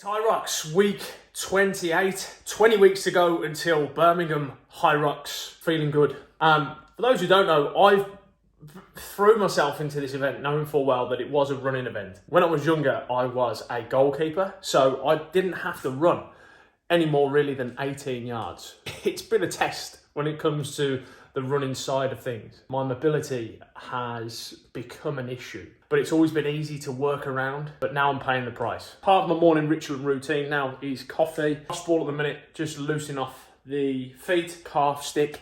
HYROX week 28, 20 weeks to go until Birmingham HYROX. Feeling good. For those who don't know, I threw myself into this event knowing full well that it was a running event. When I was younger, I was a goalkeeper, so I didn't have to run any more really than 18 yards. It's been a test when it comes to the running side of things. My mobility has become an issue, but it's always been easy to work around, but now I'm paying the price. Part of my morning ritual and routine now is coffee. Ball at the minute, just loosening off the feet, calf, stick.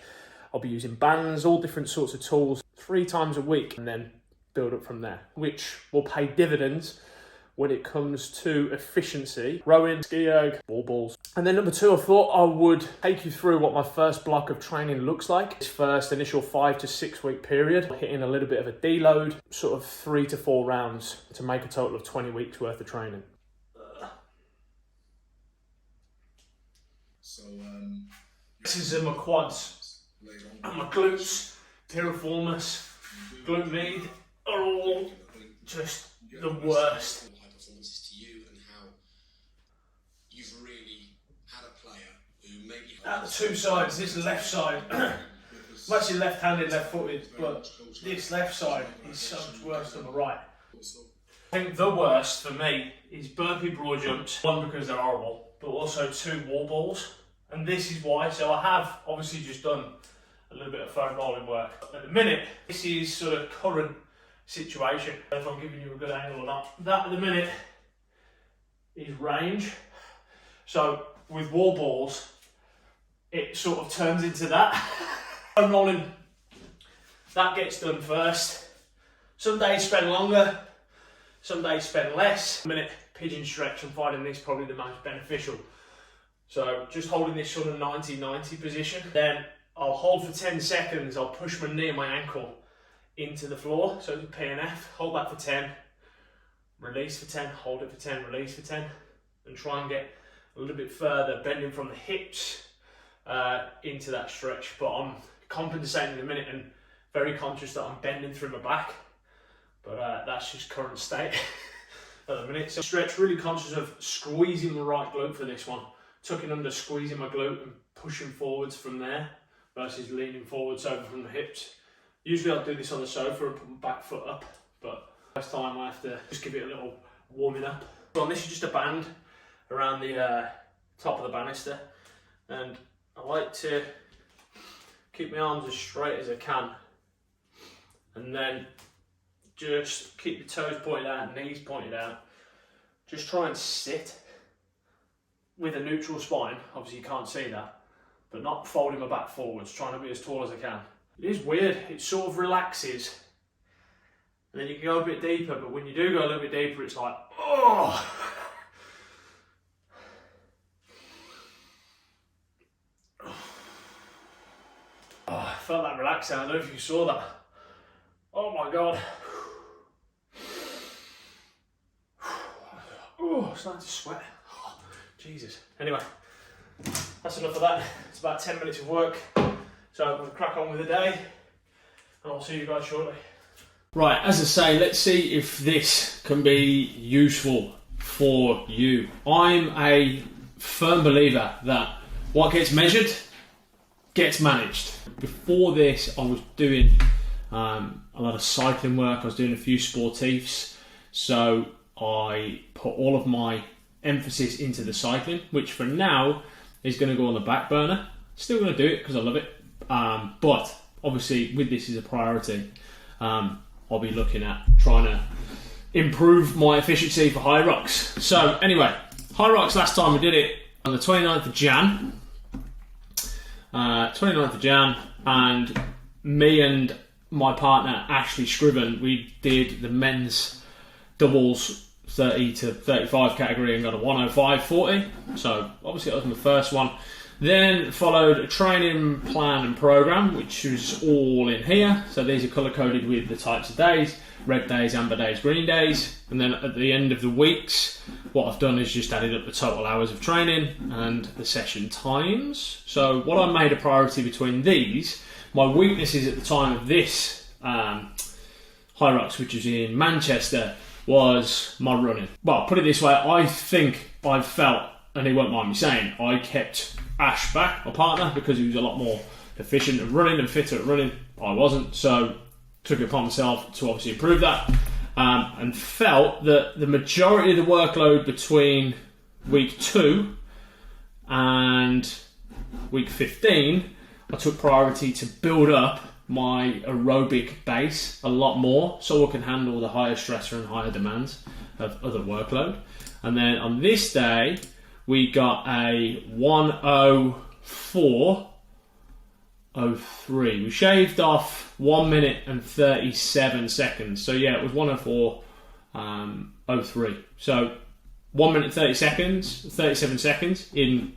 I'll be using bands, all different sorts of tools 3 times a week, and then build up from there, which will pay dividends when it comes to efficiency, rowing, ski erg, wall balls. And then number 2, I thought I would take you through what my first block of training looks like. This first initial 5 to 6 week period, hitting a little bit of a deload, sort of 3 to 4 rounds to make a total of 20 weeks worth of training. So this is my quads and my glutes, piriformis, glute med are all just the worst. At the 2 sides, this left side, I'm actually left-handed, left-footed, but this left side is so much worse than the right. I think the worst for me is burpee broad jumps. 1, because they're horrible, but also 2, wall balls. And this is why. So I have obviously just done a little bit of foam rolling work. At the minute, this is sort of current situation. If I'm giving you a good angle or not. That at the minute is range. So with wall balls, it sort of turns into that. Foam rolling, that gets done first. Some days spend longer, some days spend less. A minute pigeon stretch, I'm finding this probably the most beneficial. So just holding this sort of 90-90 position. Then I'll hold for 10 seconds, I'll push my knee and my ankle into the floor. So it's a PNF, hold that for 10, release for 10, hold it for 10, release for 10. And try and get a little bit further, bending from the hips into that stretch. But I'm compensating in a minute and very conscious that I'm bending through my back. But that's just current state at the minute. So stretch, really conscious of squeezing the right glute for this one. Tucking under, squeezing my glute and pushing forwards from there versus leaning forwards over from the hips. Usually I'll do this on the sofa and put my back foot up, but first time I have to just give it a little warming up. So this is just a band around the top of the banister, and I like to keep my arms as straight as I can, and then just keep your toes pointed out, knees pointed out. Just try and sit with a neutral spine. Obviously you can't see that, but not folding my back forwards, trying to be as tall as I can. It is weird, it sort of relaxes, and then you can go a bit deeper, but when you do go a little bit deeper, it's like, oh! Oh, I felt that relaxing. I don't know if you saw that. Oh my God. Oh, I'm starting to sweat. Oh, Jesus. Anyway, that's enough of that. It's about 10 minutes of work. So I'm going to crack on with the day, and I'll see you guys shortly. Right, as I say, let's see if this can be useful for you. I'm a firm believer that what gets measured gets managed. Before this, I was doing a lot of cycling work. I was doing a few sportifs, so I put all of my emphasis into the cycling, which for now is going to go on the back burner. Still going to do it because I love it, but obviously with this as a priority, I'll be looking at trying to improve my efficiency for HYROX. So anyway, HYROX, last time we did it on the 29th of Jan. 29th of Jan, and me and my partner Ashley Scriven, we did the men's doubles 30 to 35 category and got a 105.40. So obviously that was my first one. Then followed a training plan and program, which is all in here. So these are color coded with the types of days: red days, amber days, green days. And then at the end of the weeks, what I've done is just added up the total hours of training and the session times. So what I made a priority between these, my weaknesses at the time of this HYROX, which is in Manchester, was my running. Well, put it this way, I think I felt, and he won't mind me saying, I kept Ash back, my partner, because he was a lot more efficient at running and fitter at running. I wasn't, so took it upon myself to obviously improve that, and felt that the majority of the workload between week 2 and week 15, I took priority to build up my aerobic base a lot more so I can handle the higher stressor and higher demands of other workload. And then on this day, we got a 1:04:03. We shaved off 1 minute and 37 seconds. So yeah, it was 1:04:03. So 1 minute 37 seconds in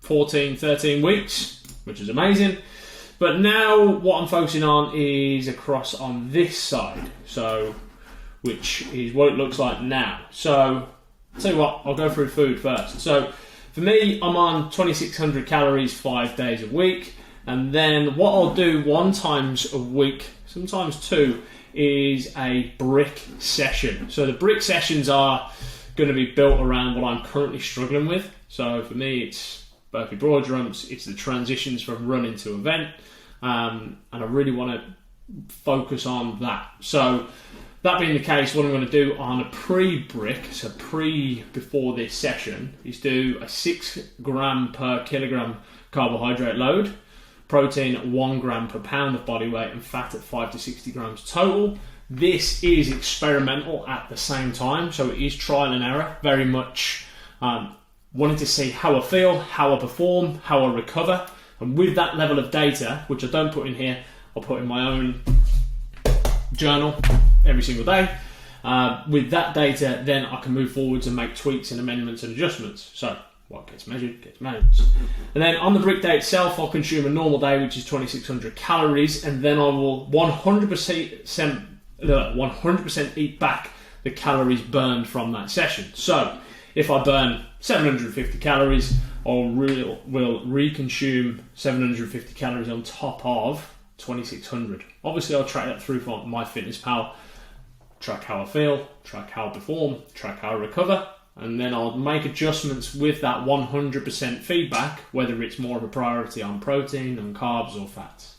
13 weeks, which is amazing. But now what I'm focusing on is across on this side, so which is what it looks like now. So I'll tell you what, I'll go through food first. So for me, I'm on 2,600 calories 5 days a week, and then what I'll do 1 time a week, sometimes 2, is a brick session. So the brick sessions are going to be built around what I'm currently struggling with. So for me, it's burpee broad jumps, it's the transitions from running to event, and I really want to focus on that. So that being the case, what I'm going to do on a pre-brick, so before this session, is do a 6 gram per kilogram carbohydrate load, protein at 1 gram per pound of body weight, and fat at 5 to 60 grams total. This is experimental at the same time, so it is trial and error, very much wanting to see how I feel, how I perform, how I recover. And with that level of data, which I don't put in here, I'll put in my own journal every single day. With that data, then I can move forwards and make tweaks and amendments and adjustments. So what gets measured, gets managed. And then on the brick day itself, I'll consume a normal day, which is 2,600 calories, and then I will 100% eat back the calories burned from that session. So if I burn 750 calories, will reconsume 750 calories on top of 2,600. Obviously, I'll track that through from MyFitnessPal, track how I feel, track how I perform, track how I recover, and then I'll make adjustments with that 100% feedback, whether it's more of a priority on protein, on carbs, or fats.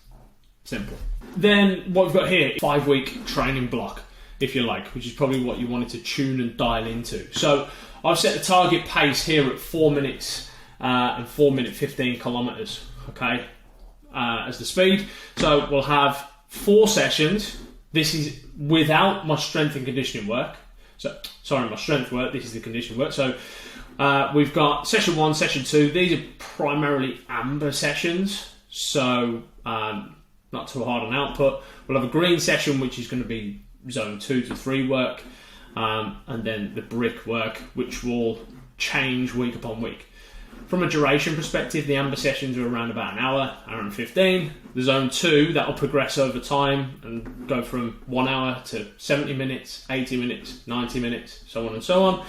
Simple. Then what we've got here, 5-week training block, if you like, which is probably what you wanted to tune and dial into. So I've set the target pace here at 4 minutes and 4 minute 15 kilometers, okay, as the speed. So we'll have 4 sessions. This is without my strength and conditioning work. So, sorry, my strength work, this is the conditioning work. So we've got session 1, session 2. These are primarily amber sessions, so not too hard on output. We'll have a green session, which is going to be zone 2 to 3 work, and then the brick work, which will change week upon week. From a duration perspective, the amber sessions are around about an hour and 15. The zone 2, that will progress over time and go from 1 hour to 70 minutes, 80 minutes, 90 minutes, so on and so on.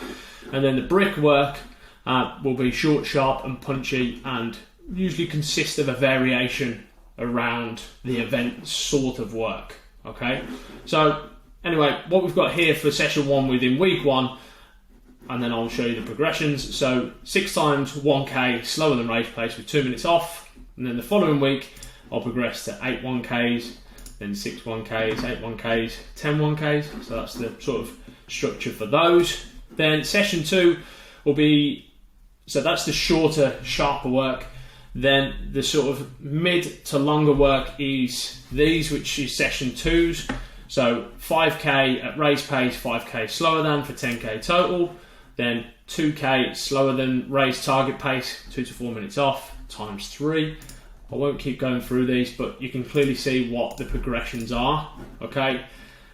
And then the brick work will be short, sharp and punchy, and usually consist of a variation around the event sort of work. Okay, so anyway, what we've got here for session 1 within week 1, and then I'll show you the progressions. So 6 times 1k slower than race pace with 2 minutes off, and then the following week I'll progress to 8 1ks, then 6 1ks, 8 1ks, 10 1ks. So that's the sort of structure for those. Then session 2 will be, so that's the shorter, sharper work. Then the sort of mid to longer work is these, which is session 2s. So 5k at race pace, 5k slower than for 10k total. Then 2k slower than race target pace, 2 to 4 minutes off, times 3. I won't keep going through these, but you can clearly see what the progressions are, okay?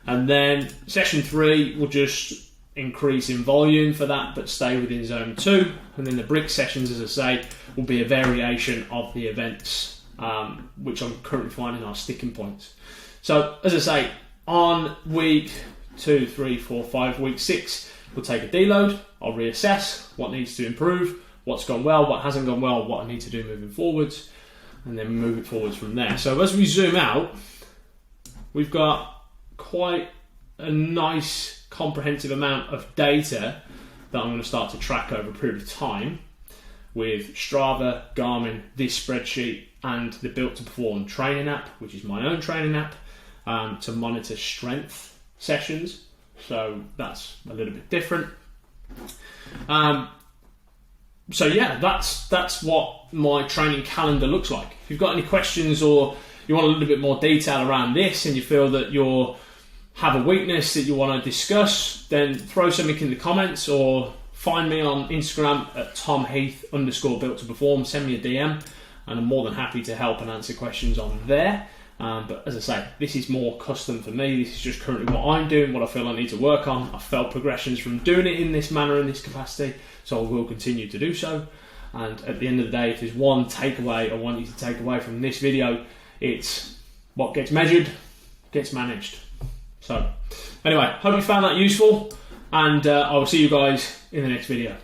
And then session 3 will just increase in volume for that, but stay within zone 2. And then the brick sessions, as I say, will be a variation of the events, which I'm currently finding are sticking points. So, as I say, on week 2, 3, 4, 5, week 6, we'll take a deload. I'll reassess what needs to improve, what's gone well, what hasn't gone well, what I need to do moving forwards, and then move it forwards from there. So as we zoom out, we've got quite a nice comprehensive amount of data that I'm going to start to track over a period of time with Strava, Garmin, this spreadsheet, and the Built to Perform training app, which is my own training app, to monitor strength sessions. So that's a little bit different. So yeah, that's what my training calendar looks like. If you've got any questions or you want a little bit more detail around this and you feel that you have a weakness that you want to discuss, then throw something in the comments or find me on Instagram at tomheath_built to perform. Send me a DM and I'm more than happy to help and answer questions on there. But as I say, this is more custom for me. This is just currently what I'm doing, what I feel I need to work on. I've felt progressions from doing it in this manner, in this capacity, so I will continue to do so. And at the end of the day, if there's one takeaway I want you to take away from this video, it's what gets measured gets managed. So anyway, hope you found that useful, and I will see you guys in the next video.